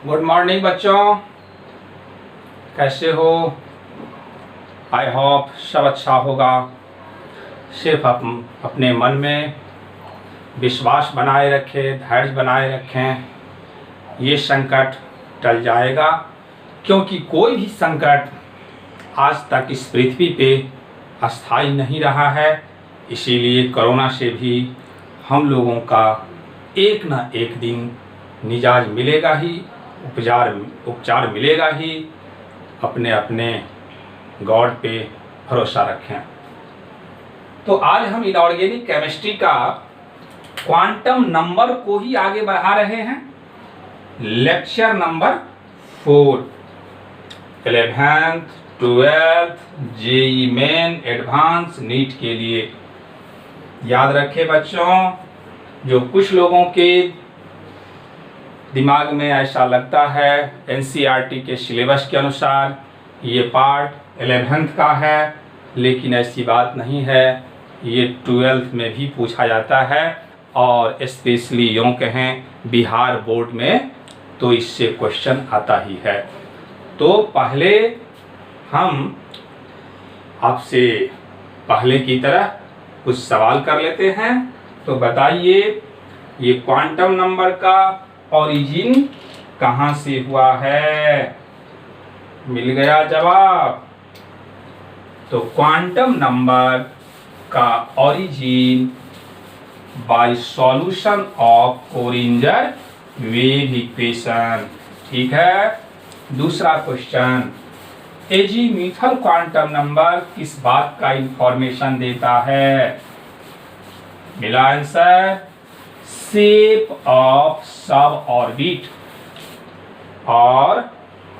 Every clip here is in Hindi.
गुड मॉर्निंग बच्चों, कैसे हो? आई होप सब अच्छा होगा। सिर्फ अपने मन में विश्वास बनाए रखें, धैर्य बनाए रखें। ये संकट टल जाएगा, क्योंकि कोई भी संकट आज तक इस पृथ्वी पे अस्थायी नहीं रहा है। इसीलिए कोरोना से भी हम लोगों का एक ना एक दिन निजात मिलेगा ही, उपचार मिलेगा ही। अपने अपने गॉड पे भरोसा रखें। तो आज हम इनऑर्गेनिक केमिस्ट्री का क्वांटम नंबर को ही आगे बढ़ा रहे हैं। Lecture number 4, 11th 12th JEE main advance NEET के लिए। याद रखें बच्चों, जो कुछ लोगों के दिमाग में ऐसा लगता है एनसीईआरटी के सिलेबस के अनुसार ये पार्ट 11th का है, लेकिन ऐसी बात नहीं है। ये 12th में भी पूछा जाता है, और स्पेशली यूँ कहें बिहार बोर्ड में तो इससे क्वेश्चन आता ही है। तो पहले हम आपसे पहले की तरह कुछ सवाल कर लेते हैं। तो बताइए, ये क्वांटम नंबर का ओरिजिन कहाँ से हुआ है? मिल गया जवाब। तो क्वांटम नंबर का origin by solution of Schrodinger wave equation. ठीक है। दूसरा क्वेश्चन, एजीमुथल क्वांटम नंबर किस बात का इंफॉर्मेशन देता है? मिला आंसर, शेप ऑफ सब ऑर्बिट और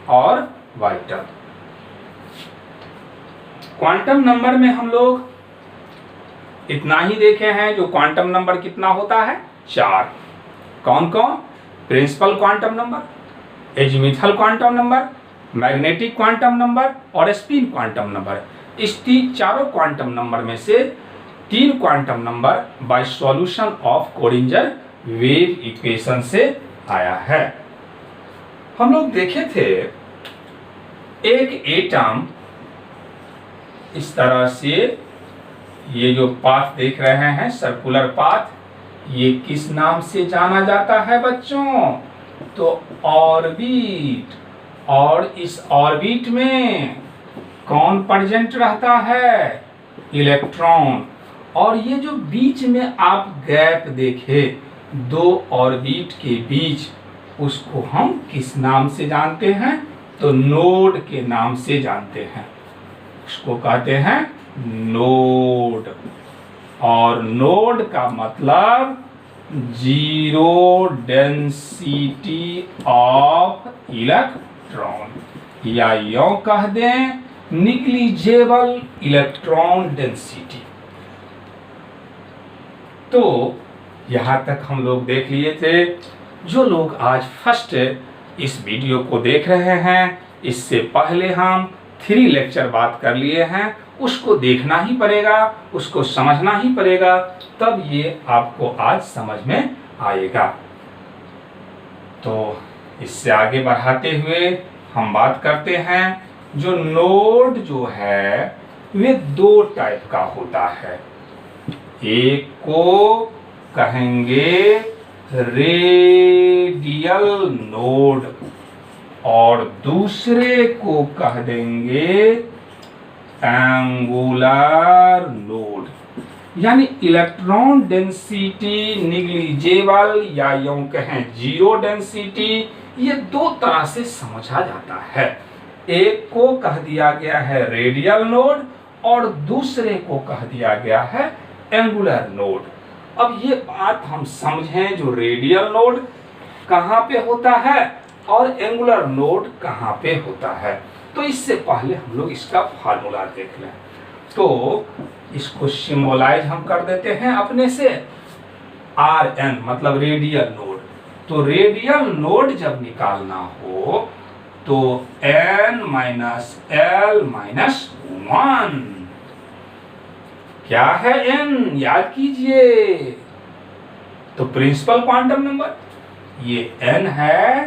ऑर्बिटल। क्वांटम नंबर में हम लोग इतना ही देखे हैं। जो क्वांटम नंबर कितना होता है? 4। कौन कौन? Principal quantum number, azimuthal quantum number, magnetic quantum number और स्पिन क्वांटम नंबर। इस चारों क्वांटम नंबर में से 3 quantum number by solution of Schrodinger wave equation से आया है। हम लोग देखे थे एक एटम इस तरह से, ये जो पाथ देख रहे हैं सर्कुलर पाथ, ये किस नाम से जाना जाता है बच्चों? तो ऑर्बिट। और इस ऑर्बिट में कौन प्रेजेंट रहता है? इलेक्ट्रॉन। और ये जो बीच में आप गैप देखे 2 ऑर्बिट के बीच, उसको हम किस नाम से जानते हैं? तो नोड के नाम से जानते हैं। उसको कहते हैं नोड। और नोड का मतलब जीरो डेंसिटी ऑफ इलेक्ट्रॉन, या यूं कह दें निग्लिजिबल इलेक्ट्रॉन डेंसिटी। तो यहां तक हम लोग देख लिए थे। जो लोग आज फर्स्ट इस वीडियो को देख रहे हैं, इससे पहले हम 3 लेक्चर बात कर लिए हैं, उसको देखना ही पड़ेगा, उसको समझना ही पड़ेगा, तब ये आपको आज समझ में आएगा। तो इससे आगे बढ़ाते हुए हम बात करते हैं, जो नोड जो है वे 2 टाइप का होता है। एक को कहेंगे रेडियल नोड और दूसरे को कह देंगे एंगुलर नोड। यानी इलेक्ट्रॉन डेंसिटी निग्लिजिबल या यूं कहें जीरो डेंसिटी, ये 2 तरह से समझा जाता है। एक को कह दिया गया है रेडियल नोड और दूसरे को कह दिया गया है एंगुलर नोड। अब ये बात हम समझें, जो रेडियल नोड कहाँ पे होता है और एंगुलर नोड कहाँ पे होता है। तो इससे पहले हम लोग इसका फार्मूला देख लें। तो इसको सिंबलाइज हम कर देते हैं अपने से, Rn मतलब रेडियल नोड। तो रेडियल नोड जब निकालना हो तो n माइनस l माइनस 1। क्या है n? याद कीजिए। तो प्रिंसिपल क्वांटम नंबर ये n है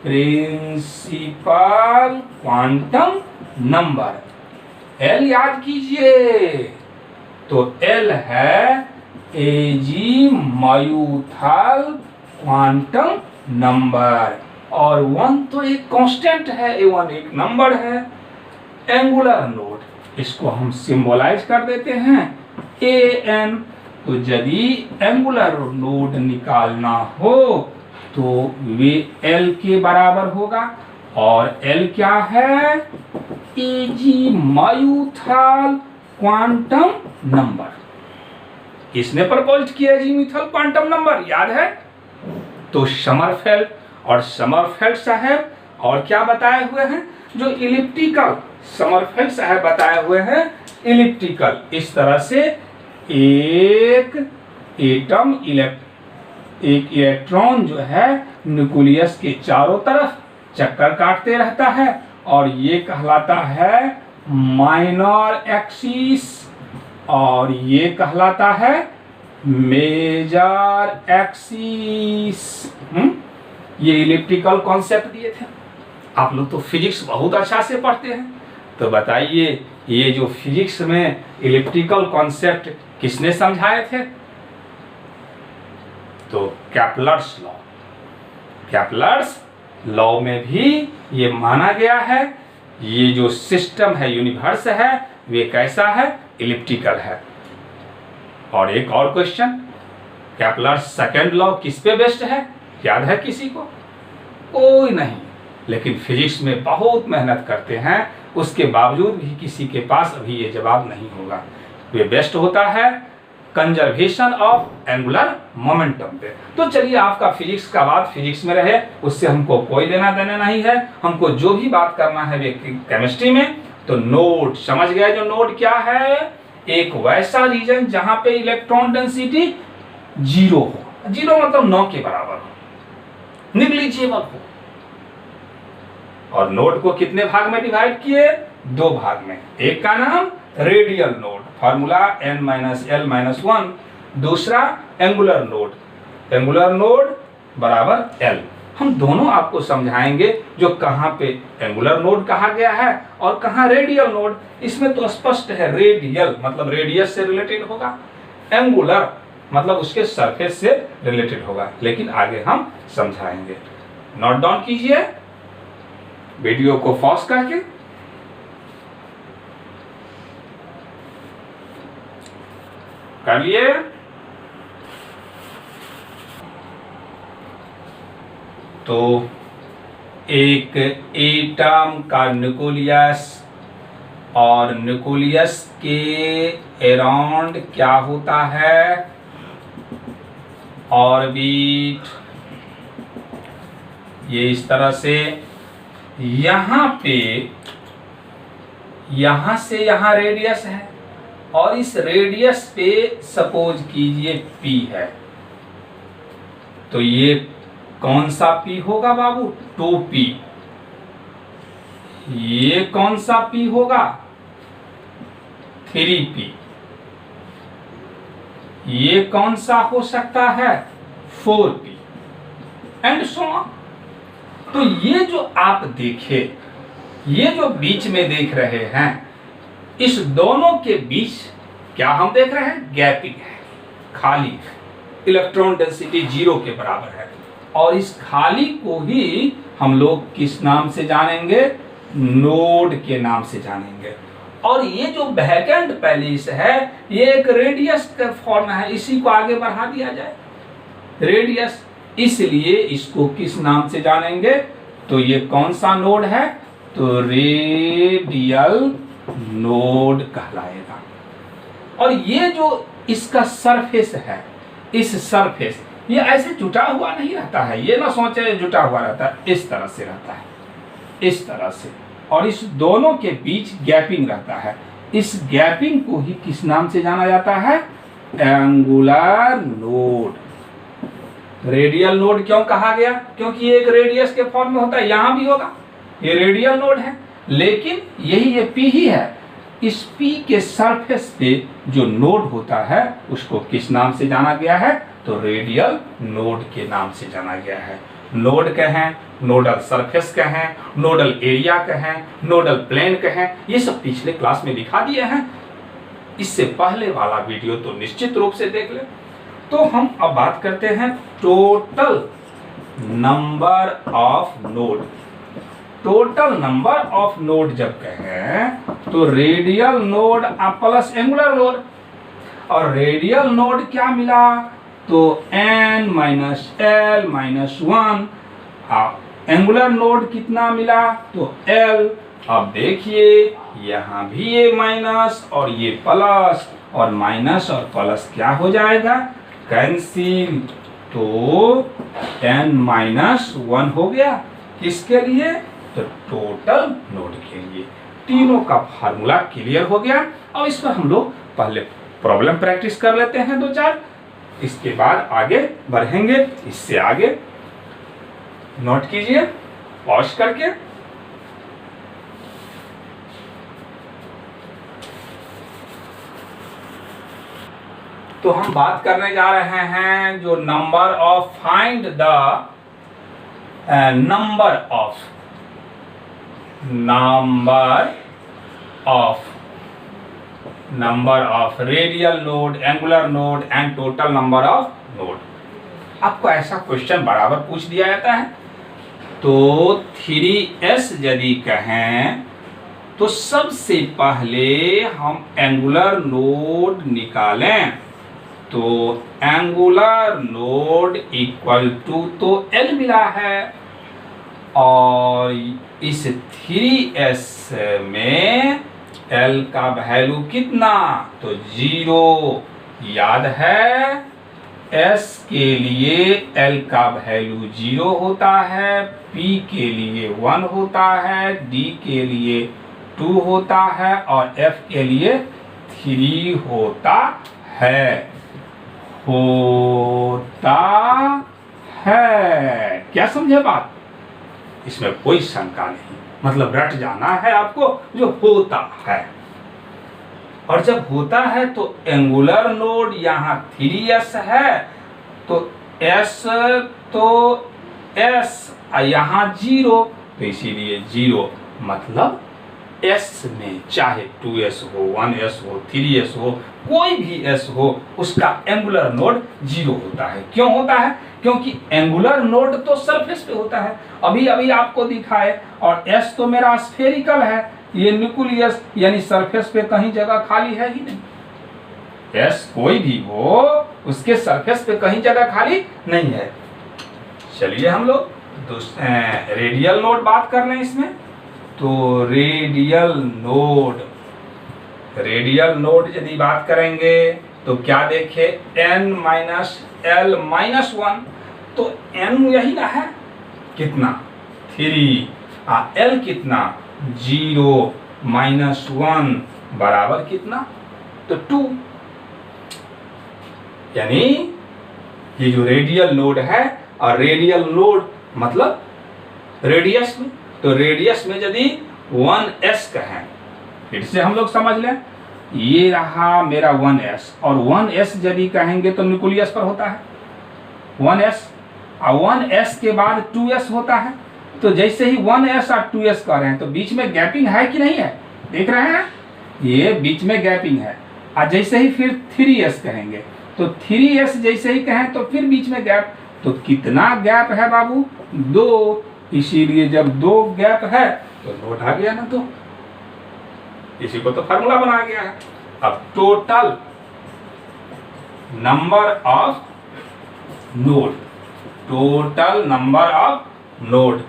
प्रिंसिपल क्वांटम नंबर। एल याद कीजिए, तो एल है एजीमुथल क्वांटम नंबर, और 1 तो एक कांस्टेंट है, A1 एक नंबर है। एंगुलर नोड, इसको हम सिंबलाइज कर देते हैं AN। तो यदि एंगुलर नोड निकालना हो तो वे L के बराबर होगा, और L क्या है? Azimuthal quantum number. किसने प्रपोज किया एजीमुथल क्वांटम नंबर, याद है? तो समरफेल्ड, और समरफेल्ड साहब और क्या बताए हुए हैं? जो इलिप्टिकल, समरफेल्ड साहब बताए हुए हैं इलिप्टिकल। इस तरह से एक एटम एक इलेक्ट्रॉन जो है न्यूक्लियस के चारों तरफ चक्कर काटते रहता है, और ये कहलाता है माइनर एक्सिस, और ये कहलाता है मेजर एक्सिस। ये इलिप्टिकल कॉन्सेप्ट दिए थे। आप लोग तो फिजिक्स बहुत अच्छा से पढ़ते हैं, तो बताइए ये जो फिजिक्स में इलिप्टिकल कॉन्सेप्ट किसने समझाए थे? तो कैप्लर्स लॉ। कैप्लर्स लॉ में भी ये माना गया है, ये जो सिस्टम है, यूनिवर्स है, वे कैसा है? इलिप्टिकल है। और एक और क्वेश्चन, कैप्लर्स सेकंड लॉ किस पे बेस्ड है? याद है किसी को? कोई नहीं, लेकिन फिजिक्स में बहुत मेहनत करते हैं, उसके बावजूद भी किसी के पास अभी ये जवाब नहीं होगा। वे बेस्ट होता है कंजर्वेशन ऑफ एंगुलर मोमेंटम पे। तो चलिए, आपका फिजिक्स का बात फिजिक्स में रहे, उससे हमको कोई लेना देना नहीं है। हमको जो भी बात करना है वे केमिस्ट्री में। तो नोड समझ गए, जो नोड क्या है? एक वैसा रीजन जहां पे इलेक्ट्रॉन डेंसिटी 0 हो। 0 मतलब 9 के बराबर हो, निग्लिजिबल हो। और नोड को कितने भाग में डिवाइड किए? 2 भाग में। एक का नाम रेडियल नोड, फार्मूला n-l-1। दूसरा एंगुलर नोड, एंगुलर नोड बराबर L। हम दोनों आपको समझाएंगे, जो कहां पे एंगुलर नोड कहा गया है और कहां रेडियल नोड। इसमें तो स्पष्ट है, रेडियल मतलब रेडियस से रिलेटेड होगा, एंगुलर मतलब उसके सरफेस से रिलेटेड होगा, लेकिन आगे हम समझाएंगे। नोट डाउन कीजिए वीडियो को पॉज करके। कर लिए? तो एक एटम का न्यूक्लियस, और न्यूक्लियस के अराउंड क्या होता है? ऑर्बिट। ये इस तरह से यहां पे, यहां से यहां रेडियस है, और इस रेडियस पे सपोज कीजिए P है, तो ये कौन सा P होगा बाबू? 2P। ये कौन सा P होगा? 3P। ये कौन सा हो सकता है? 4P and so on. तो ये जो आप देखे, ये जो बीच में देख रहे हैं, इस दोनों के बीच क्या हम देख रहे हैं? गैपिंग है, खाली है। इलेक्ट्रॉन डेंसिटी 0 के बराबर है, और इस खाली को ही हम लोग किस नाम से जानेंगे? नोड के नाम से जानेंगे। और ये जो वैकेंट पैलेस है, ये एक रेडियस का फॉर्म है, इसी को आगे बढ़ा दिया जाए, रेडियस। इसलिए इसको किस नाम से जानेंगे? तो ये कौन सा नोड है? तो रेडियल नोड कहलाएगा। और ये जो इसका सरफेस है, इस सरफेस, ये ऐसे जुटा हुआ नहीं रहता है, ये ना सोचे जुटा हुआ रहता है, इस तरह से रहता है, इस तरह से। और इस दोनों के बीच गैपिंग रहता है। इस गैपिंग को ही किस नाम से जाना जाता है? Angular node. रेडियल नोड क्यों कहा गया? क्योंकि ये एक रेडियस के फॉर्म में होता है, यहां भी होगा, ये रेडियल नोड है। लेकिन यही ये P ही है, इस P के सरफेस पे जो नोड होता है उसको किस नाम से जाना गया है? तो रेडियल नोड के नाम से जाना गया है। नोड कहें, नोडल सरफेस कहें, नोडल एरिया कहें, नोडल प्लेन कहें, ये सब पिछले क्लास में दिखा दिए हैं। इससे पहले वाला वीडियो तो निश्चित रूप से देख ले। तो हम अब बात करते हैं total number of node. Total number of node जब कहें तो radial node plus angular node, और रेडियल नोड क्या मिला तो n minus L minus 1, angular node कितना मिला तो l। अब देखिए यहाँ भी ये माइनस और ये प्लस, और माइनस और प्लस क्या हो जाएगा कैंसिल, तो n माइनस 1 हो गया। किसके लिए तो टोटल नोड के लिए। तीनों का फार्मूला क्लियर हो गया। अब इस पर हम लोग पहले प्रॉब्लम प्रैक्टिस कर लेते हैं 2-4, इसके बाद आगे बढ़ेंगे। इससे आगे नोट कीजिए पॉज करके। तो हम बात करने जा रहे हैं जो number of, find the number of radial node, angular node and total number of node. आपको ऐसा क्वेश्चन बराबर पूछ दिया जाता है। तो 3s यदि कहें तो सबसे पहले हम एंगुलर नोड निकालें, तो एंगुलर नोड इक्वल टू तो L मिला है, और इस 3s में L का वैल्यू कितना तो 0। याद है S के लिए L का वैल्यू 0 होता है, P के लिए 1 होता है, D के लिए 2 होता है, और F के लिए 3 होता है। क्या समझे बात? इसमें कोई शंका नहीं, मतलब रट जाना है आपको जो होता है। और जब होता है तो एंगुलर नोड यहाँ 3s है, तो s तो s यहाँ 0, तो इसीलिए 0, मतलब s में चाहे 2s हो, 1s हो, 3s हो, कोई भी s हो, उसका एंगुलर नोड 0 होता है। क्यों होता है? क्योंकि एंगुलर नोड तो सरफेस पे होता है, अभी अभी आपको दिखाए, और s तो मेरा स्फेरिकल है, ये न्यूक्लियस यानी सरफेस पे कहीं जगह खाली है ही नहीं। s कोई भी हो उसके सरफेस पे कहीं जगह खाली नहीं है। चलिए हम लोग रेडियल नोड बात कर रहे हैं इसमें। तो रेडियल नोड यदि बात करेंगे तो क्या देखे n माइनस एल माइनस 1, तो n यही ना है कितना 3, l कितना 0 माइनस 1 बराबर कितना तो 2। यानी ये जो रेडियल नोड है, और रेडियल नोड मतलब रेडियस में, तो रेडियस में यदि 1s कहें, फिर से हम लोग समझ लें, ये रहा मेरा 1s, और 1s यदि कहेंगे तो न्यूक्लियस पर होता है 1s, और 1s के बाद 2s होता है। तो जैसे ही 1s और 2s कह रहे हैं तो बीच में गैपिंग है कि नहीं है, देख रहे हैं ये बीच में गैपिंग है। और जैसे ही फिर 3s कहेंगे तो 3s जैसे ही कहें तो फिर बीच में गैप, तो कितना गैप है बाबू 2, इसीलिए जब 2 गैप है तो नोड आ गया ना, तो इसी को तो फार्मूला बना गया है। अब टोटल नंबर ऑफ नोड,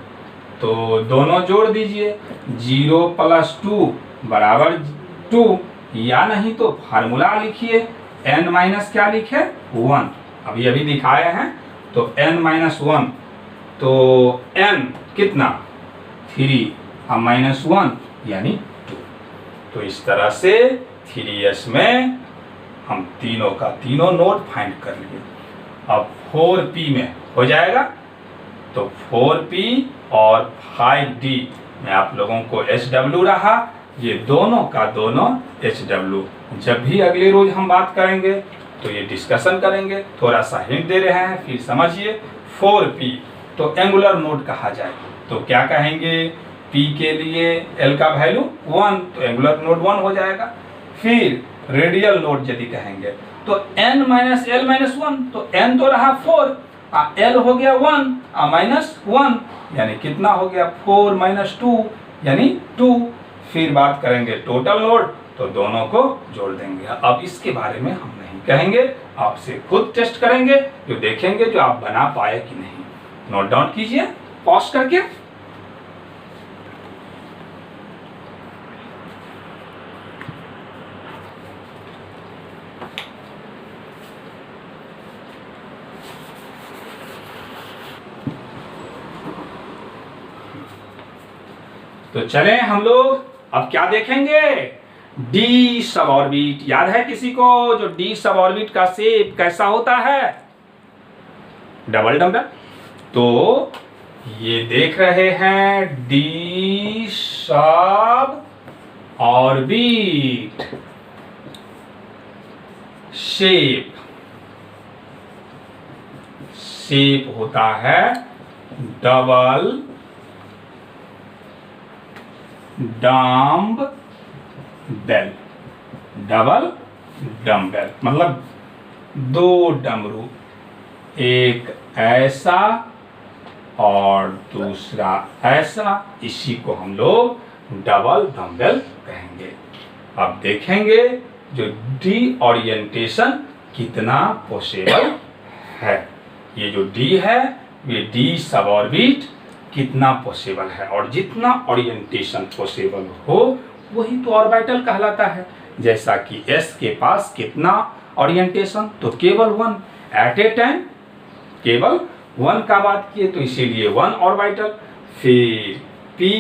तो दोनों जोड़ दीजिए, 0 + 2 बराबर 2, या नहीं तो फार्मूला लिखिए n माइनस क्या लिखे 1, अभी अभी दिखाए हैं, तो n माइनस 1, तो n कितना 3 और माइनस 1 यानी 2। तो इस तरह से 3s में हम तीनों का तीनों नोड फाइंड कर लिए। अब 4p में हो जाएगा, तो 4p और 5d में आप लोगों को HW रहा, ये दोनों का दोनों HW। जब भी अगले रोज हम बात करेंगे तो ये डिस्कशन करेंगे, थोड़ा सा हिंट दे रहे हैं, फिर समझिए 4p तो एंगुलर नोड कहा जाए। तो क्या कहेंगे, P के लिए L का वैल्यू 1, तो एंगुलर नोड 1 हो जाएगा। फिर रेडियल नोड यदि कहेंगे तो n माइनस L माइनस 1, तो n तो रहा 4, L हो गया 1 माइनस 1, यानी कितना हो गया 4 माइनस 2 यानी 2। फिर बात करेंगे टोटल नोड, तो दोनों को जोड़ देंगे। अब इसके बारे में हम नहीं कहेंगे, आपसे खुद टेस्ट करेंगे, जो देखेंगे जो आप बना पाए कि नहीं। नोट डाउन कीजिए पॉज करके। तो चलें हम लोग अब क्या देखेंगे, डी सब ऑर्बिट। याद है किसी को जो डी सब ऑर्बिट का शेप कैसा होता है, डबल डम्बल। तो ये देख रहे हैं डी सब ऑर्बिट शेप, शेप होता है double dumbbell. Double dumbbell मतलब दो डमरू, एक ऐसा और दूसरा ऐसा, इसी को हम लोग डबल डम्बेल कहेंगे। अब देखेंगे जो डी ओरिएंटेशन कितना पॉसिबल है। ये जो डी है ये डी सब ऑर्बिट कितना पॉसिबल है, और जितना ओरिएंटेशन पॉसिबल हो वही तो ऑर्बिटल कहलाता है। जैसा कि एस के पास कितना ओरिएंटेशन, तो केवल 1 एट ए टाइम, केवल 1 का बात किए तो इसीलिए 1 ऑर्बिटल। फिर पी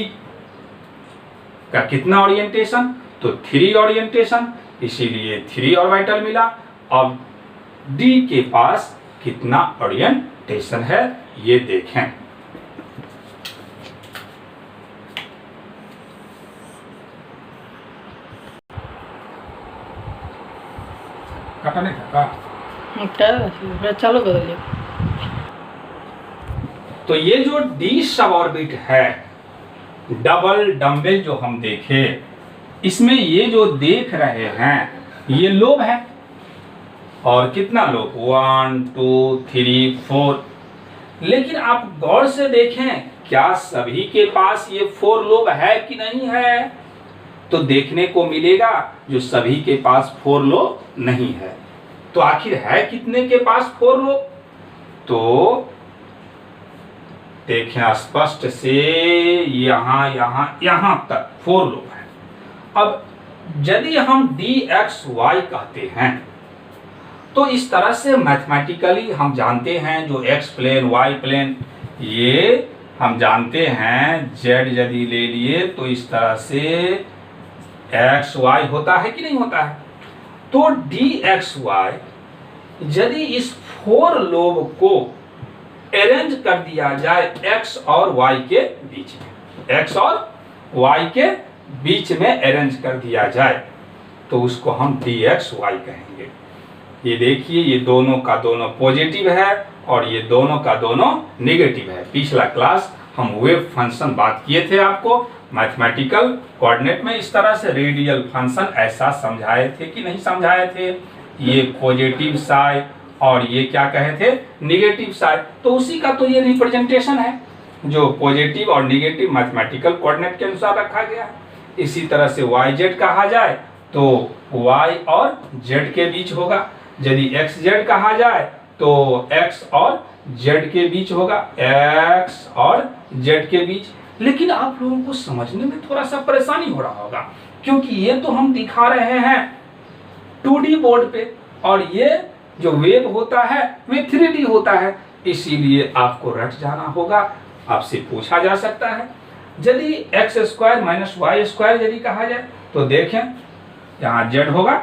का कितना ओरिएंटेशन, तो 3 ओरिएंटेशन, इसीलिए 3 ऑर्बिटल मिला। अब डी के पास कितना ओरिएंटेशन है ये देखें। कटा नहीं था चालू कर दिया। तो ये जो डी सब ऑर्बिट है डबल डम्बेल जो हम देखे, इसमें ये जो देख रहे हैं ये लोब है, और कितना लोब 1 2 3 4। लेकिन आप गौर से देखें क्या सभी के पास ये 4 लोब है कि नहीं है, तो देखने को मिलेगा जो सभी के पास 4 लोब नहीं है। तो आखिर है कितने के पास 4 लोब, तो देखें स्पष्ट से यहां यहां यहां तक 4 लोब है। अब यदि हम dxy कहते हैं तो इस तरह से मैथमेटिकली हम जानते हैं जो x प्लेन y प्लेन ये हम जानते हैं, z यदि ले लिए तो इस तरह से एक्स वाई होता है कि नहीं होता है। तो dxy यदि इस 4 लोब को अरेंज कर दिया जाए x और y के बीच में, x और y के बीच में अरेंज कर दिया जाए तो उसको हम dxy कहेंगे। ये देखिए ये दोनों का दोनों पॉजिटिव है और ये दोनों का दोनों नेगेटिव है। पिछला क्लास हम वेव फंक्शन बात किए थे, आपको मैथमेटिकल कोऑर्डिनेट में इस तरह से रेडियल फंक्शन ऐसा समझाए थे कि नहीं समझाए थे। ये पॉजिटिव साइड और ये क्या कहे थे, नेगेटिव साइड। तो उसी का तो ये रिप्रेजेंटेशन है जो पॉजिटिव और नेगेटिव मैथमेटिकल कोऑर्डिनेट के अनुसार रखा गया है। इसी तरह से वाई जेड कहा जाए तो y और z के बीच होगा, यदि x z कहा जाए तो x और z के बीच होगा, x और z के बीच। लेकिन आप लोगों को समझने में थोड़ा सा परेशानी हो रहा होगा क्योंकि ये तो हम दिखा रहे हैं 2D बोर्ड पे और ये जो वेव होता है वे 3D होता है, इसीलिए आपको रट जाना होगा। आपसे पूछा जा सकता है यदि x square minus Y square यदि कहा जाए तो देखें यहाँ z होगा,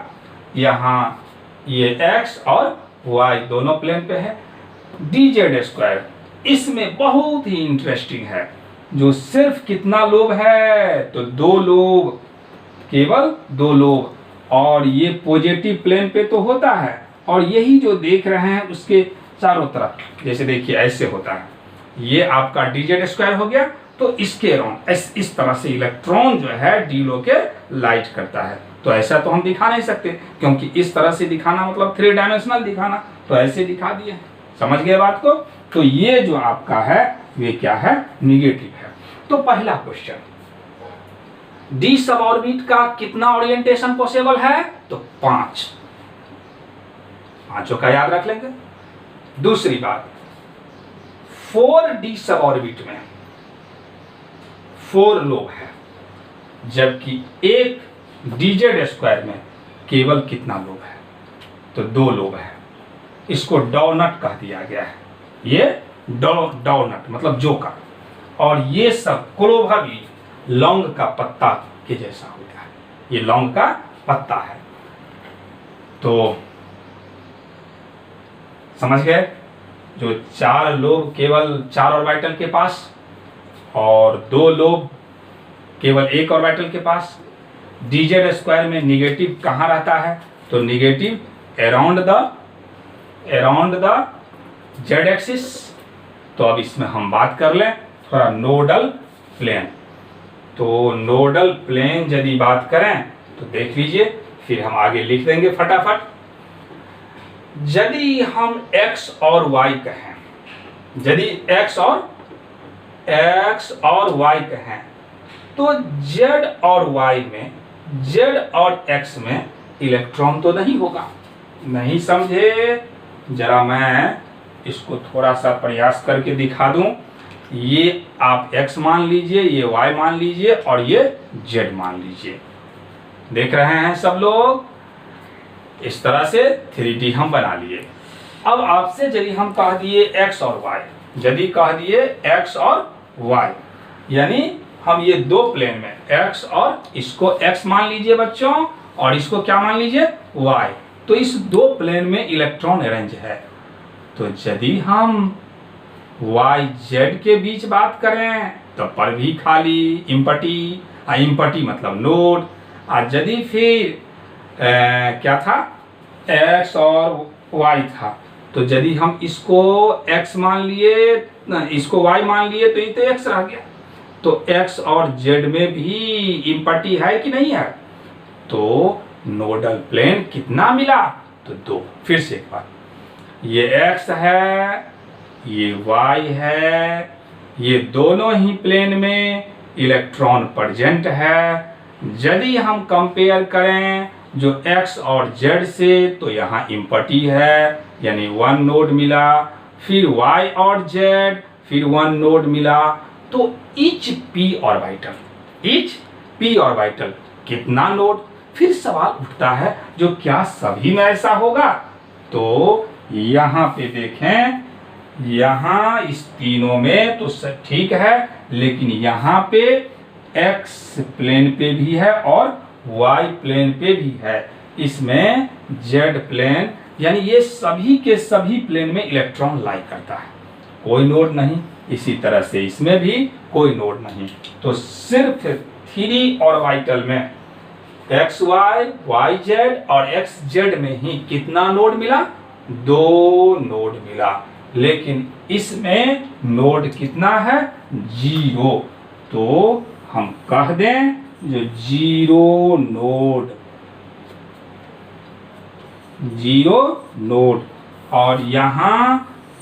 यहाँ ये x और y दोनों प्लेन पे है। dz स्क्वायर इसमें बहुत ही इंटरेस्टिंग है, जो सिर्फ कितना लोब है तो 2 लोब, केवल 2 लोब, और ये पॉजिटिव प्लेन पे तो होता है और यही जो देख रहे हैं उसके चारों तरफ, जैसे देखिए ऐसे होता है। ये आपका dz स्क्वायर हो गया। तो इसके अराउंड इस तरह से इलेक्ट्रॉन जो है d लो के लाइट करता है। तो ऐसा तो हम दिखा नहीं सकते, क्योंकि इस तरह से दिखाना मतलब 3 डायमेंशनल दिखाना, तो ऐसे दिखा दिए। समझ गए बात को? तो ये जो आपका है ये क्या है, निगेटिव है। तो पहला क्वेश्चन, डी सब ऑर्बिट का कितना ओरिएंटेशन पॉसिबल है? तो 5, पांचों का याद रख लेंगे। दूसरी बात, 4d सब ऑर्बिट में 4 लोब है, जबकि एक dz स्क्वायर में केवल कितना लोब है? तो 2 लोब है। इसको डॉनट कह दिया गया है, ये डॉनट मतलब जोकर। और ये सब क्लोवर भी लौंग का पत्ता के जैसा होता है, ये लौंग का पत्ता है। तो समझ गए? जो 4 लोब केवल 4 ऑर्बिटल के पास और 2 लोब केवल 1 ऑर्बिटल के पास। dz स्क्वायर में निगेटिव कहाँ रहता है? तो negative around the z axis. तो अब इसमें हम बात कर लें थोड़ा नोडल प्लेन। तो नोडल प्लेन यदि बात करें तो देख लीजिए, फिर हम आगे लिख देंगे फटाफट। यदि हम x और y कहें, यदि x और y कहें, तो z और y में, z और x में इलेक्ट्रॉन तो नहीं होगा। नहीं समझे? जरा मैं इसको थोड़ा सा प्रयास करके दिखा दूं। ये आप x मान लीजिए, ये y मान लीजिए और ये z मान लीजिए। देख रहे हैं सब लोग? इस तरह से 3D हम बना लिए। अब आपसे यदि हम कह दिए x और y, यदि कह दिए x और y, यानी हम ये 2 प्लेन में x और इसको x मान लीजिए बच्चों, और इसको क्या मान लीजिए, y। तो इस 2 प्लेन में इलेक्ट्रॉन अरेंज है। तो यदि हम y z के बीच बात करें तो पर भी खाली इम्पटी, इम्पटी मतलब नोड। और यदि फिर क्या था, x और y था, तो यदि हम इसको x मान लिए, इसको y मान लिए, तो ये तो x रह गया। तो x और z में भी इम्पटी है कि नहीं है? तो नोडल प्लेन कितना मिला? तो 2। फिर से एक बार, ये x है, ये y है, ये दोनों ही प्लेन में इलेक्ट्रॉन प्रेजेंट है। यदि हम कंपेयर करें जो x और z से, तो यहाँ इम्पटी है, यानी 1 नोड मिला। फिर y और z, फिर 1 नोड मिला। तो ईच p ऑर्बिटल कितना नोड? फिर सवाल उठता है, जो क्या सभी में ऐसा होगा? तो यहाँ पे देखें, यहाँ इस तीनों में तो ठीक है, लेकिन यहाँ पे x प्लेन पे भी है और y प्लेन पे भी है। इसमें z प्लेन, यानी ये सभी के सभी प्लेन में इलेक्ट्रॉन लाई करता है, कोई नोड नहीं। इसी तरह से इसमें भी कोई नोड नहीं। तो सिर्फ 3 ऑर्बिटल में xy, yz और xz में ही कितना नोड मिला? 2 नोड मिला। लेकिन इसमें नोड कितना है? 0। तो हम कह दें जो 0 नोड, और यहाँ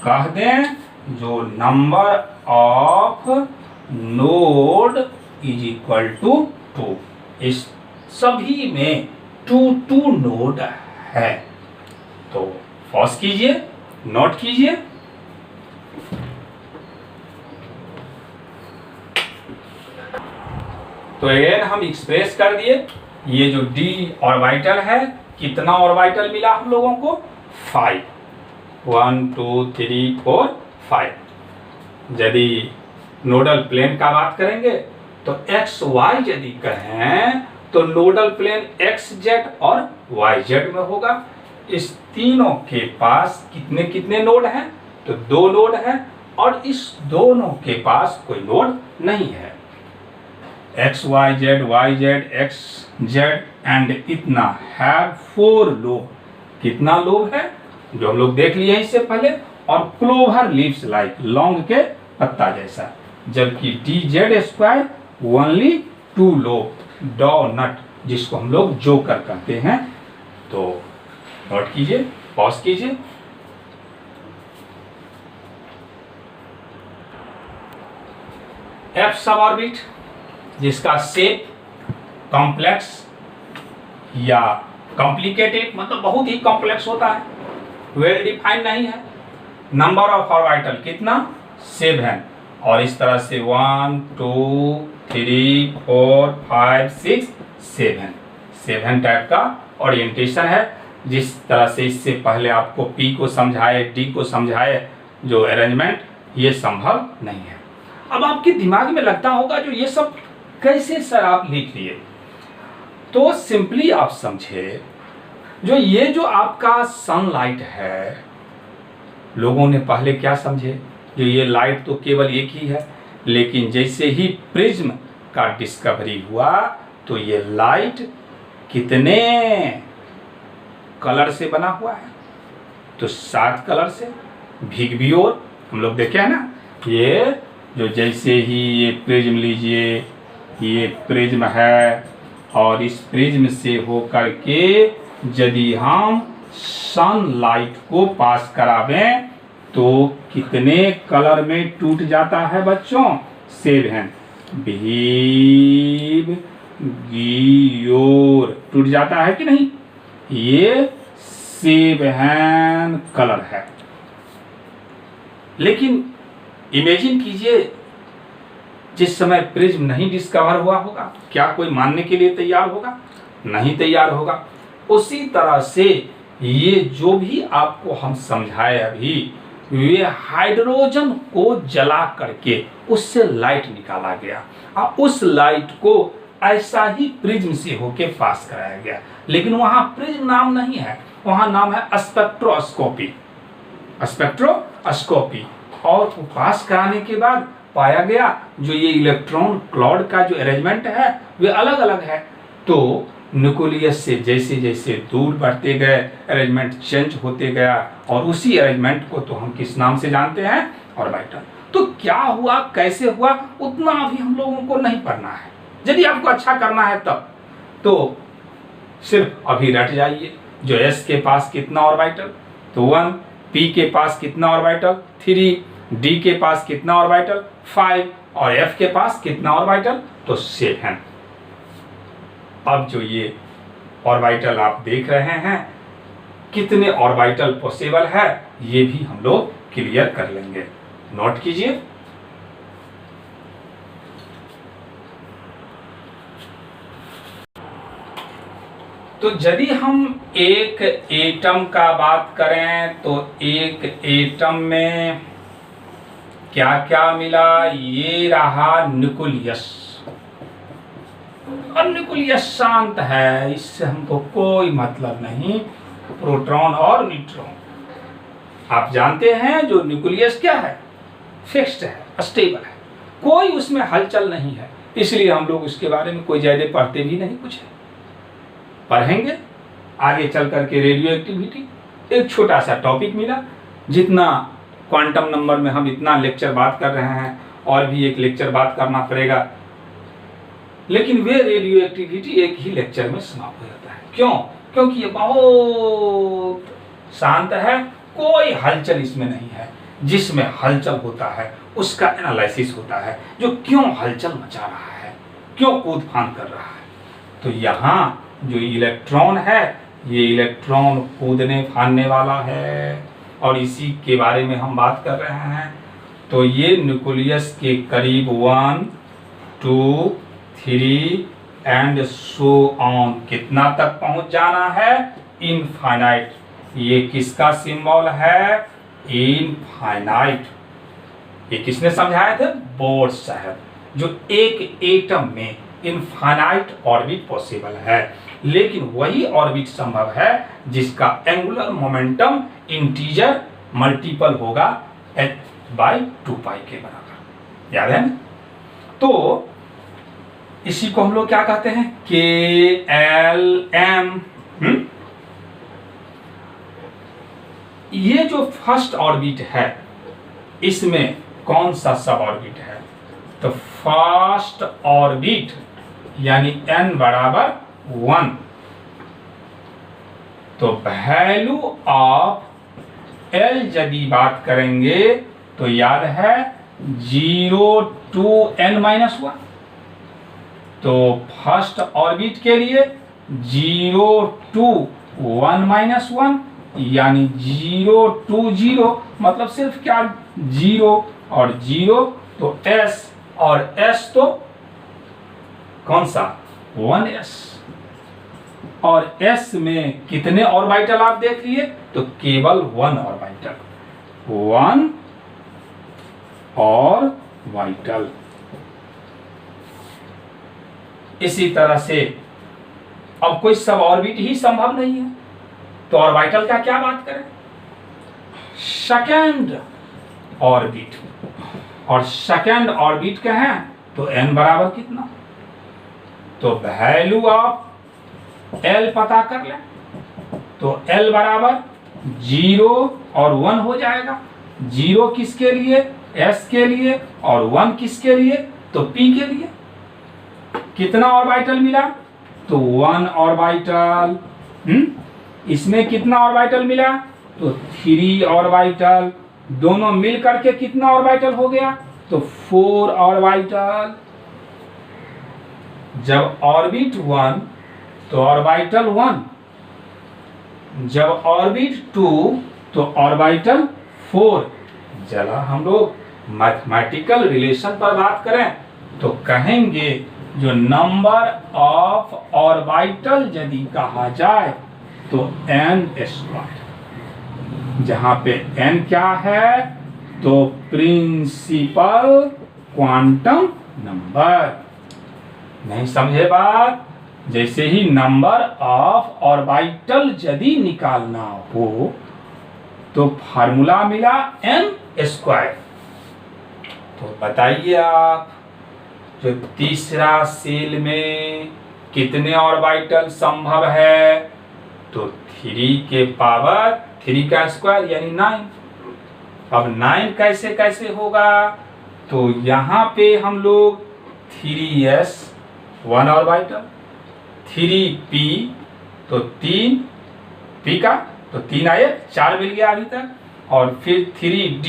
कह दें जो number of node is equal to 2। इस सभी में 2 नोड है। तो पॉज कीजिए, नोट कीजिए। तो अगेन हम एक्सप्रेस कर दिए, ये जो d ऑर्बिटल है, कितना ऑर्बिटल मिला हम लोगों को? 5। 1 2 3 4 5। यदि नोडल प्लेन का बात करेंगे तो एक्स वाई यदि कहें तो नोडल प्लेन एक्स जेड और वाई जेड में होगा। इस तीनों के पास कितने कितने नोड हैं? तो 2 नोड हैं, और इस दोनों के पास कोई नोड नहीं है। X Y Z X Z and इतना हैव 4 लोब। कितना लोब है? जो हम लोग देख लिए हैं इससे पहले। और क्लोवर लीव्स लाइक, लौंग के पत्ता जैसा, जबकि dz² ओनली 2 लोब डॉनट, जिसको हम लोग जोकर कहते हैं। तो नोट कीजिए, पॉज कीजिए। F सब ऑर्बिट जिसका शेप कॉम्प्लेक्स या कॉम्प्लिकेटेड, मतलब बहुत ही कॉम्प्लेक्स होता है, वेल डिफाइंड नहीं है। नंबर ऑफ ऑर्बिटल कितना? 7, और इस तरह से 1 2 3 4 5 6 7 टाइप का ओरिएंटेशन है। जिस तरह से इससे पहले आपको P को समझाए, D को समझाए, जो अरेंजमेंट, ये संभव नहीं है। अब आपके दिमाग में लगता होगा जो ये सब कैसे सर आप लिख लिए, तो सिंपली आप समझे, जो ये जो आपका सनलाइट है, लोगों ने पहले क्या समझे, जो ये लाइट तो केवल एक ही है, लेकिन जैसे ही प्रिज्म का डिस्कवरी हुआ तो ये लाइट कितने कलर से बना हुआ है, तो 7 कलर से। भिगबियोर हम लोग देखे हैं ना, ये जो जैसे ही ये प्रिज्म लीजिए, ये प्रिज्म है, और इस प्रिज्म से होकर के यदि हम सनलाइट को पास करावें तो कितने कलर में टूट जाता है बच्चों? 7। भिगबियोर टूट जाता है कि नहीं? ये 7 कलर है। लेकिन इमेजिन कीजिए, जिस समय प्रिज्म नहीं डिस्कवर हुआ होगा, क्या कोई मानने के लिए तैयार होगा? नहीं तैयार होगा। उसी तरह से ये जो भी आपको हम समझाए अभी, वे हाइड्रोजन को जला करके उससे लाइट निकाला गया, और उस लाइट को ऐसा ही प्रिज्म से होके पास कराया गया। लेकिन वहां प्रिज्म नाम नहीं है, वहां नाम है स्पेक्ट्रोस्कोपी। स्पेक्ट्रोस्कोपी। और पास कराने के बाद पाया गया जो ये इलेक्ट्रॉन क्लाउड का जो अरेंजमेंट है वे अलग अलग है। तो न्यूक्लियस से जैसे जैसे दूर बढ़ते गए, अरेंजमेंट चेंज होते गया, और उसी अरेंजमेंट को तो हम किस नाम से जानते हैं? ऑर्बिटल। तो क्या हुआ, कैसे हुआ, उतना अभी हम लोगों को नहीं पढ़ना है। यदि आपको अच्छा करना है तब तो सिर्फ अभी रट जाइए, जो S के पास कितना ऑर्बिटल, तो 1, P के पास कितना ऑर्बिटल, 3, D के पास कितना ऑर्बिटल, 5, और F के पास कितना ऑर्बिटल, तो 7। अब जो ये ऑर्बिटल आप देख रहे हैं, कितने ऑर्बिटल पॉसिबल है, ये भी हम लोग क्लियर कर लेंगे। नोट कीजिए। तो यदि हम एक एटम का बात करें तो एक एटम में क्या क्या मिला? ये रहा न्यूक्लियस, और न्यूक्लियस शांत है, इससे हमको कोई मतलब नहीं। प्रोटॉन और न्यूट्रॉन, आप जानते हैं जो न्यूक्लियस क्या है? फिक्स्ड है, स्टेबल है, कोई उसमें हलचल नहीं है। इसलिए हम लोग उसके बारे में कोई ज्यादा पढ़ते भी नहीं, कुछ है पढ़ेंगे आगे चल करके। रेडियो एक्टिविटी एक छोटा सा टॉपिक मिला, जितना क्वांटम नंबर में हम इतना लेक्चर बात कर रहे हैं, और भी एक लेक्चर बात करना पड़ेगा, लेकिन वे रेडियो एक्टिविटी एक ही लेक्चर में समाप्त हो जाता है। क्यों? क्योंकि ये बहुत शांत है, कोई हलचल इसमें नहीं है। जिसमें हलचल होता है उसका एनालिसिस होता है, जो क्यों हलचल मचा रहा है, क्यों कूद फान कर रहा है। तो यहाँ जो इलेक्ट्रॉन है, ये इलेक्ट्रॉन कूदने फानने वाला है, और इसी के बारे में हम बात कर रहे हैं। तो ये न्यूक्लियस के करीब 1 2 3 एंड सो ऑन कितना तक पहुंच जाना है? इनफाइनाइट। ये किसका सिंबल है? इनफाइनाइट। ये किसने समझाए थे? बोर साहब। जो एक एटम में इनफाइनाइट ऑर्बिट पॉसिबल है, लेकिन वही ऑर्बिट संभव है जिसका एंगुलर मोमेंटम इंटीजर मल्टीपल होगा h/2π के बराबर। याद है ना? तो इसी को हम लोग क्या कहते हैं? KLM। ये जो फर्स्ट ऑर्बिट है, इसमें कौन सा सब ऑर्बिट है? तो फर्स्ट ऑर्बिट यानी n बराबर 1। तो वैल्यू ऑफ L यदि बात करेंगे तो याद है 0 to n-1। तो फर्स्ट ऑर्बिट के लिए 0 to 1-1 यानी 0 to 0 मतलब सिर्फ क्या 0 और 0 तो s और s तो कौन सा 1s और s में कितने ऑर्बिटल आप देख लिए तो केवल 1 ऑर्बिटल 1 ऑर्बिटल। इसी तरह से अब कोई सब ऑर्बिट ही संभव नहीं है तो ऑर्बिटल का क्या बात करें? सेकंड ऑर्बिट और सेकंड ऑर्बिट का है तो n बराबर कितना? तो वैल्यू ऑफ L पता कर ले तो L बराबर 0 और 1 हो जाएगा। 0 किसके लिए? S के लिए और 1 किसके लिए? तो P के लिए। कितना ऑर्बिटल मिला? तो 1 ऑर्बिटल। इसमें कितना ऑर्बिटल मिला? तो 3 ऑर्बिटल। दोनों मिल करके कितना ऑर्बिटल हो गया? तो 4 ऑर्बिटल। जब ऑर्बिट 1 तो ऑर्बिटल 1, जब ऑर्बिट 2 तो ऑर्बिटल 4। जरा हम लोग मैथमेटिकल रिलेशन पर बात करें तो कहेंगे जो नंबर ऑफ ऑर्बिटल यदि कहा जाए तो n²। जहां पे n क्या है? तो प्रिंसिपल क्वांटम नंबर। नहीं समझे बात? जैसे ही नंबर ऑफ ऑर्बिटल यदि निकालना हो तो फार्मूला मिला n²। तो बताइए आप जो तीसरा सेल में कितने ऑर्बिटल संभव है? तो 3 के पावर 3 का स्क्वायर यानी 9। अब 9 कैसे कैसे होगा? तो यहाँ पे हम लोग 3s 1 ऑर्बिटल, 3p तो 3 p का तो 3 आए 4 मिल गया अभी तक, और फिर 3d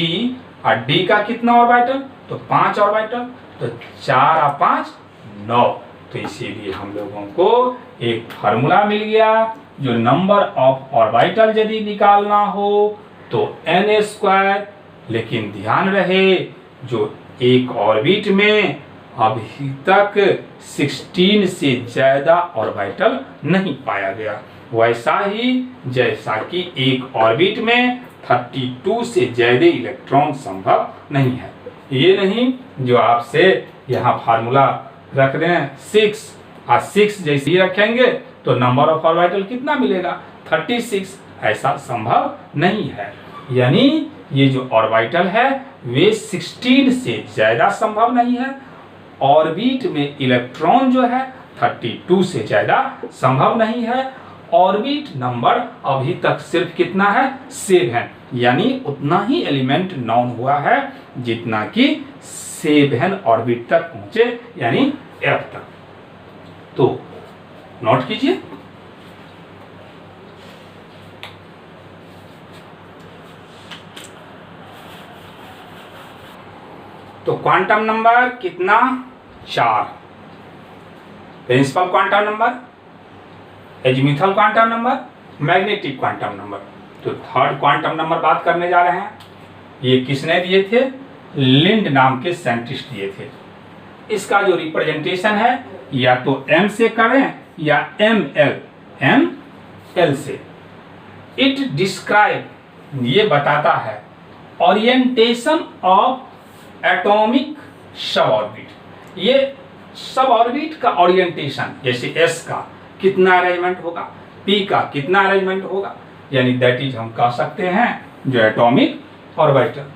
और d का कितना ऑर्बिटल? तो 5 ऑर्बिटल। तो 4 और 5 9। तो इसीलिए हम लोगों को एक फार्मूला मिल गया जो नंबर ऑफ ऑर्बिटल यदि निकालना हो तो n²। लेकिन ध्यान रहे जो एक ऑर्बिट में अभी तक 16 से ज्यादा ऑर्बिटल नहीं पाया गया, वैसा ही जैसा कि एक ऑर्बिट में 32 से ज्यादा इलेक्ट्रॉन संभव नहीं है। ये नहीं जो आपसे यहाँ फार्मूला रख रहे हैं 6 और 6 जैसे ही रखेंगे तो नंबर ऑफ ऑर्बिटल कितना मिलेगा? 36। ऐसा संभव नहीं है। यानी ये जो ऑर्बिटल है वे 16 से ज्यादा संभव नहीं है। ऑर्बिट में इलेक्ट्रॉन जो है 32 से ज्यादा संभव नहीं है। ऑर्बिट नंबर अभी तक सिर्फ कितना है? 7। यानी उतना ही एलिमेंट नॉन हुआ है जितना कि 7 ऑर्बिट तक पहुंचे यानी F तक। तो नोट कीजिए। तो क्वांटम नंबर कितना? 4। Principal quantum number, azimuthal quantum number, magnetic quantum number. तो थर्ड क्वांटम नंबर बात करने जा रहे हैं। ये किसने दिए थे? लिंड नाम के साइंटिस्ट दिए थे। इसका जो रिप्रेजेंटेशन है या तो m से करें या ml से। इट डिस्क्राइब ये बताता है ओरिएंटेशन ऑफ एटॉमिक सब ऑर्बिट। ये सब ऑर्बिट का ओरिएंटेशन, जैसे s का कितना अरेंजमेंट होगा, p का कितना अरेंजमेंट होगा, यानी दैट इज हम कह सकते हैं जो atomic orbital.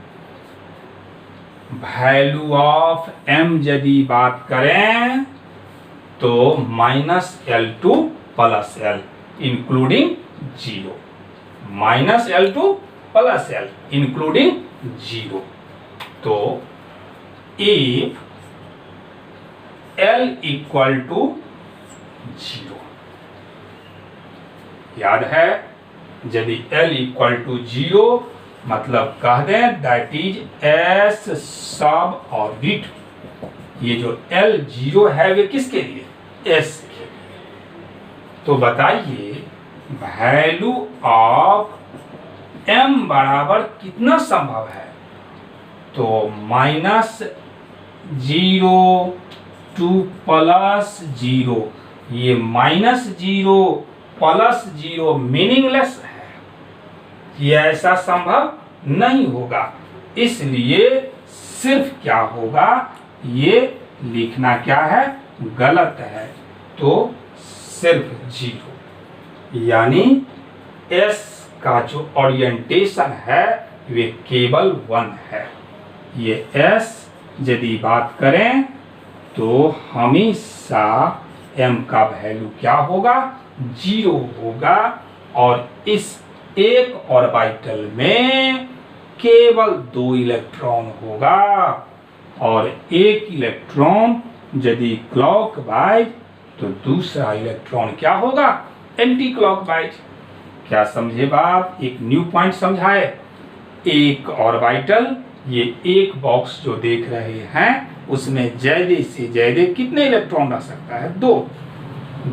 Value of m यदि बात करें तो -L2 + L including 0, -L2 + L including 0। तो इफ L इक्वल टू 0, याद है यदि L इक्वल टू 0 मतलब कह दें दैट इज S सब ऑर्बिट। ये जो L 0 है वे किसके लिए? S के लिए। तो बताइए वैल्यू ऑफ M बराबर कितना संभव है? तो -0 टू +0, ये -0 +0 मीनिंगलेस है, ये ऐसा संभव नहीं होगा। इसलिए सिर्फ क्या होगा, ये लिखना क्या है? गलत है। तो सिर्फ 0, यानी S का जो ओरिएंटेशन है वे केवल 1 है। ये S यदि बात करें तो हमेशा M का वैल्यू क्या होगा? 0 होगा। और इस एक ऑर्बिटल में केवल 2 इलेक्ट्रॉन होगा, और एक इलेक्ट्रॉन यदि क्लॉकवाइज तो दूसरा इलेक्ट्रॉन क्या होगा? Anti clockwise. क्या समझे बात? एक न्यू पॉइंट समझाए। एक ऑर्बिटल, ये एक बॉक्स जो देख रहे हैं उसमें ज्यादा से ज्यादा कितने इलेक्ट्रॉन रह सकता है? 2।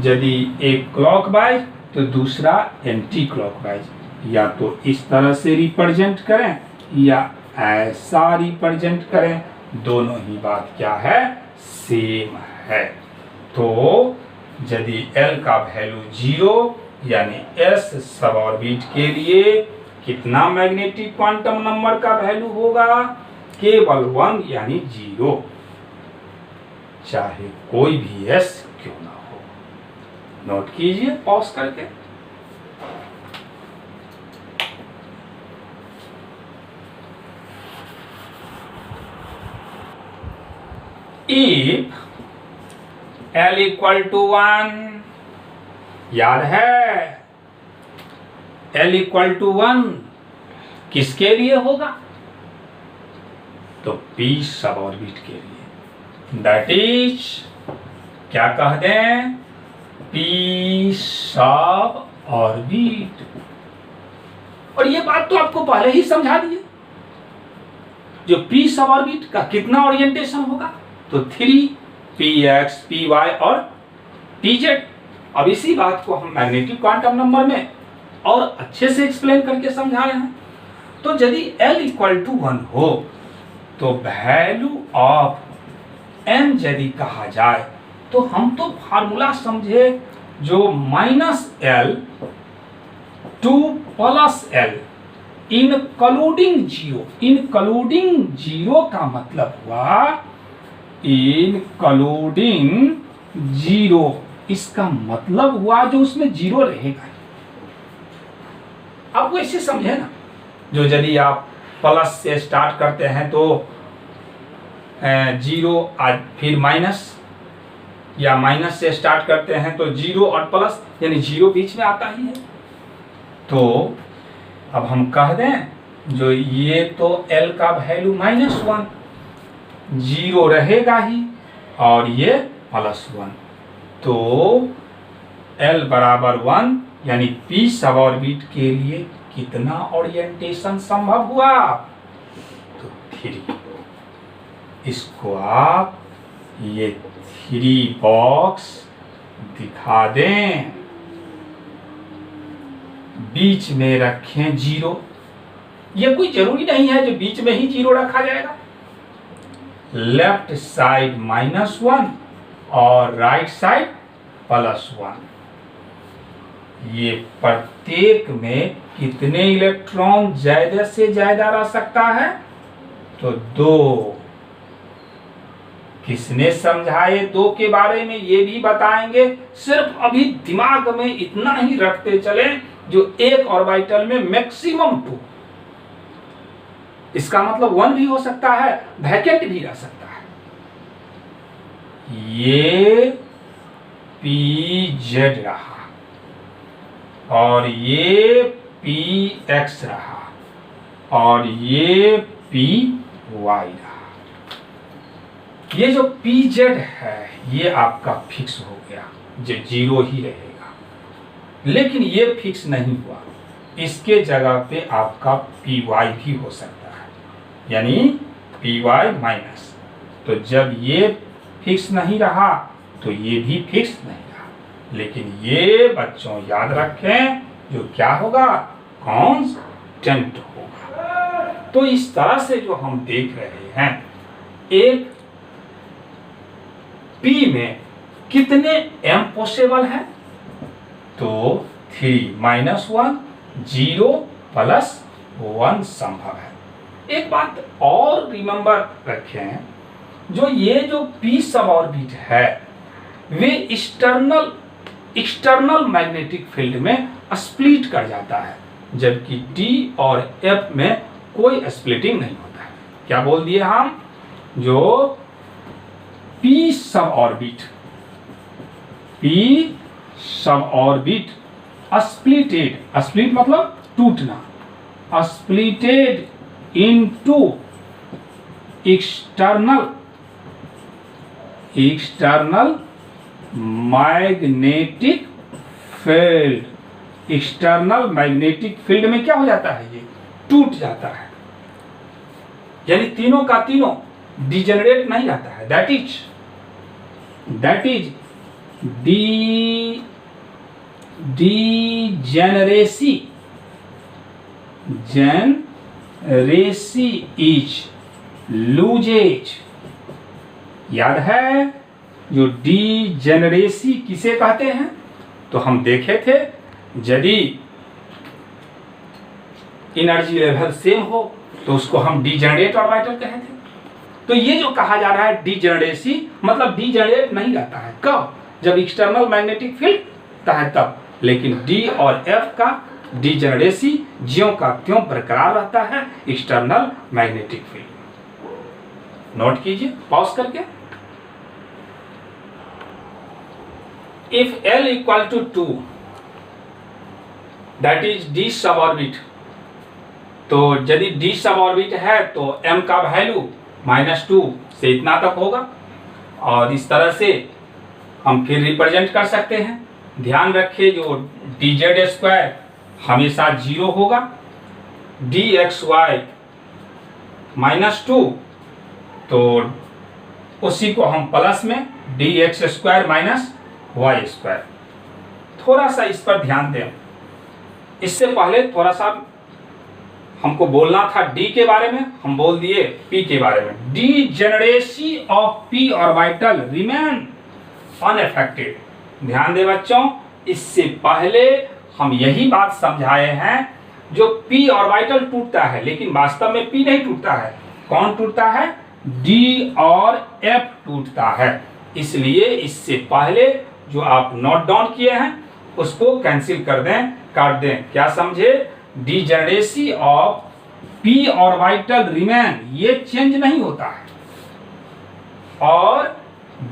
यदि एक क्लॉकवाइज तो दूसरा एंटी क्लॉकवाइज। या तो इस तरह से रिप्रेजेंट करें या ऐसा रिप्रेजेंट करें, दोनों ही बात क्या है? सेम है। तो यदि L का वैल्यू 0 यानी S सब ऑर्बिट के लिए कितना मैग्नेटिक क्वांटम नंबर का वैल्यू होगा? केवल 1 यानी 0, चाहे कोई भी S क्यों ना हो। नोट कीजिए पॉज करके। If L इक्वल टू 1, याद है L इक्वल टू 1 किसके लिए होगा? तो P सब ऑर्बिट के लिए। दैट इज क्या कह दें? P सब ऑर्बिट। और ये बात तो आपको पहले ही समझा दिए। जो P सब ऑर्बिट का कितना ओरिएंटेशन होगा? तो 3 px, py और pz। अब इसी बात को हम मैग्नेटिक क्वांटम नंबर में और अच्छे से एक्सप्लेन करके समझा रहे हैं। तो यदि L इक्वल टू 1 हो तो वैल्यू ऑफ M यदि कहा जाए तो हम तो फार्मूला समझे जो -L to +L including 0। Including 0 का मतलब हुआ इंक्लूडिंग 0, इसका मतलब हुआ जो उसमें 0 रहेगा। आपको इसे समझे ना, जो यदि आप प्लस से स्टार्ट करते हैं तो 0 फिर माइनस, या माइनस से स्टार्ट करते हैं तो 0 और प्लस, यानी 0 बीच में आता ही है। तो अब हम कह दें जो ये तो L का वैल्यू -1, 0 रहेगा ही, और ये +1। तो L बराबर 1 यानी P सब ऑर्बिट के लिए कितना ओरिएंटेशन संभव हुआ? तो 3। इसको आप ये 3 बॉक्स दिखा दें, बीच में रखें 0। ये कोई जरूरी नहीं है जो बीच में ही 0 रखा जाएगा। लेफ्ट साइड -1 और राइट साइड +1। ये प्रत्येक में कितने इलेक्ट्रॉन ज्यादा से ज्यादा रह सकता है? तो 2। किसने समझाए 2 के बारे में? ये भी बताएंगे। सिर्फ अभी दिमाग में इतना ही रखते चले जो एक ऑर्बिटल में मैक्सिमम 2, इसका मतलब 1 भी हो सकता है, वैकेंट भी रह सकता है। ये pz रहा और ये px रहा और ये py वाई रहा। ये जो पी जेड है ये आपका फिक्स हो गया, जो 0 ही रहेगा। लेकिन ये फिक्स नहीं हुआ, इसके जगह पे आपका पी वाई भी हो सकता है, यानी पी वाई माइनस। तो जब ये फिक्स नहीं रहा तो ये भी फिक्स नहीं रहा। लेकिन ये बच्चों याद रखें, जो क्या होगा, कांस्टेंट होगा। तो इस तरह से जो हम देख रहे हैं, एक पी में कितने एम पॉसिबल है, तो 3 - 1 0 + 1 संभव है। एक बात और रिमेंबर रखें, जो पी सब ऑर्बिट है वे एक्सटर्नल मैग्नेटिक फील्ड में स्प्लिट कर जाता है, जबकि डी और एफ में कोई स्प्लिटिंग नहीं होता है। क्या बोल दिए हम, जो पी सब ऑर्बिट स्प्लिटेड, स्प्लिट मतलब टूटना, splitted into external magnetic field. External magnetic field में क्या हो जाता है, ये टूट जाता है, यानी तीनों का तीनों डिजेनरेट नहीं रहता है। That is degeneracy is loses. याद है जो डीजेनरेसी किसे कहते हैं, तो हम देखे थे, यदि एनर्जी लेवल सेम हो तो उसको हम डीजेनरेट ऑर्बिटल कहते हैं। तो ये जो कहा जा रहा है डीजेनरेसी, मतलब डीजेनरेट नहीं रहता है, कब, जब एक्सटर्नल मैग्नेटिक फील्ड रहता है तब। लेकिन डी और एफ का डीजेनरेसी ज्यों का त्यों बरकरार रहता है एक्सटर्नल मैग्नेटिक फील्ड। नोट कीजिए पॉज करके। If L = 2 that is D सब ऑर्बिट, तो यदि डी सब ऑर्बिट है तो m का वैल्यू -2 से इतना तक होगा। और इस तरह से हम फिर रिप्रेजेंट कर सकते हैं। ध्यान रखिए, जो dz² हमेशा 0 होगा, dxy -2, तो उसी को हम प्लस में dx² - y²। थोड़ा सा इस पर ध्यान दें, इससे पहले थोड़ा सा हमको बोलना था डी के बारे में, हम बोल दिए पी के बारे में। Degeneracy of P orbital remain unaffected. ध्यान दें बच्चों, इससे पहले हम यही बात समझाए हैं, जो पी ऑर्बिटल टूटता है लेकिन वास्तव में पी नहीं टूटता है। कौन टूटता है, डी और एफ टूटता है। इसलिए इससे पहले जो आप नोट डाउन किए हैं उसको कैंसिल कर दें, काट दें। क्या समझे, degeneracy of P orbital remain, ये चेंज नहीं होता है। और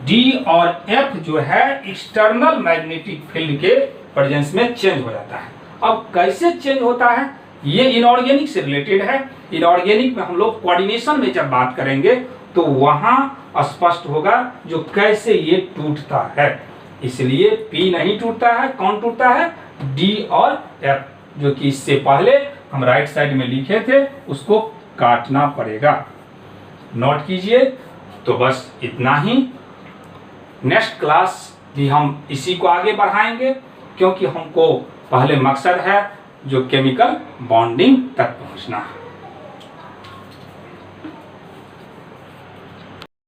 डी और एफ जो है एक्सटर्नल मैग्नेटिक फील्ड के प्रेजेंस में चेंज हो जाता है। अब कैसे चेंज होता है, ये इनऑर्गेनिक से रिलेटेड है। इनऑर्गेनिक में हम लोग कोऑर्डिनेशन में जब बात करेंगे तो वहां स्पष्ट होगा जो कैसे ये टूटता है। इसलिए पी नहीं टूटता है, कौन टूटता है, डी और एफ, जो कि इससे पहले हम राइट साइड में लिखे थे, उसको काटना पड़ेगा। नोट कीजिए। तो बस इतना ही। नेक्स्ट क्लास भी हम इसी को आगे बढ़ाएंगे, क्योंकि हमको पहले मकसद है जो केमिकल बॉन्डिंग तक पहुंचना है।